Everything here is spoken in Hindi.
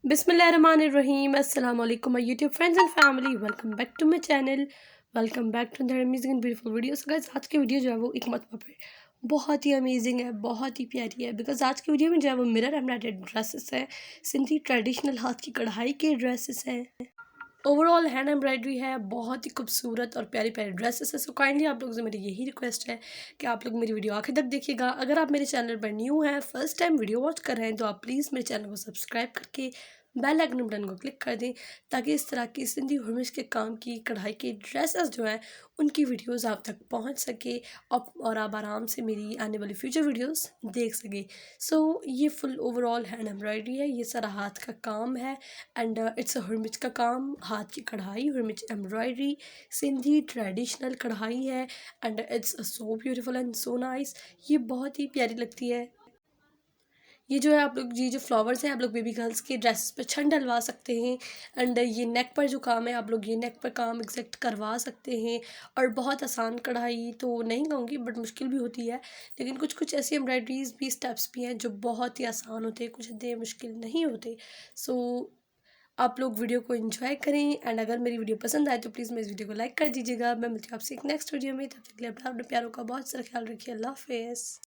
Bismillahirrahmanirrahim. Assalamu alaikum, my YouTube friends and family. Welcome back to my channel. Welcome back to another amazing and beautiful video. So guys, आज की वीडियो जो है वो एक मतलब पे बहुत ही अमेजिंग है, बहुत ही प्यारी है। बिकॉज आज की वीडियो में जो है वो मिरर एम्ब्रॉयडर्ड ड्रेसेस है, सिंधी ट्रेडिशनल हाथ की कढ़ाई के ड्रेसेस हैं, ओवरऑल हैंड एम्ब्रॉयडरी है, बहुत ही खूबसूरत और प्यारी प्यारी ड्रेसेस है। सो काइंडली आप लोगों से मेरी यही रिक्वेस्ट है कि आप लोग मेरी वीडियो आखिर तक देखिएगा। अगर आप मेरे चैनल पर न्यू हैं, फर्स्ट टाइम वीडियो वॉच कर रहे हैं, तो आप प्लीज़ मेरे चैनल को सब्सक्राइब करके बेल आइकन बटन को क्लिक कर दें, ताकि इस तरह की सिंधी हर्मिश के काम की कढ़ाई के ड्रेसेस जो हैं उनकी वीडियोस आप तक पहुंच सके और आप आराम से मेरी आने वाली फ्यूचर वीडियोस देख सके। सो ये फुल ओवरऑल हैंड एम्ब्रॉयडरी है, ये सारा हाथ का काम है एंड इट्स अ हर्मिच का काम, हाथ की कढ़ाई, हर्मिच एम्ब्रॉयडरी, सिंधी ट्रेडिशनल कढ़ाई है and it's so beautiful and so nice. ये बहुत ही प्यारी लगती है। ये जो है आप लोग, ये जो फ्लावर्स हैं आप लोग बेबी गर्ल्स के ड्रेसेस पे छन डलवा सकते हैं एंड ये नेक पर जो काम है आप लोग ये नेक पर काम एग्जैक्ट करवा सकते हैं। और बहुत आसान कढ़ाई तो नहीं कहूँगी बट मुश्किल भी होती है, लेकिन कुछ कुछ ऐसी एम्ब्रॉयडरीज भी, स्टेप्स भी हैं जो बहुत ही आसान होते हैं, कुछ इतने मुश्किल नहीं होते। सो आप लोग वीडियो को एंजॉय करें एंड अगर मेरी वीडियो पसंद आए तो प्लीज़ मेरी वीडियो को लाइक कर दीजिएगा। मैं मिलती हूँ आपसे एक नेक्स्ट वीडियो में, तब तक के लिए अपना अपने प्यारों का बहुत सारा ख्याल रखिए। अल्लाह हाफिज़।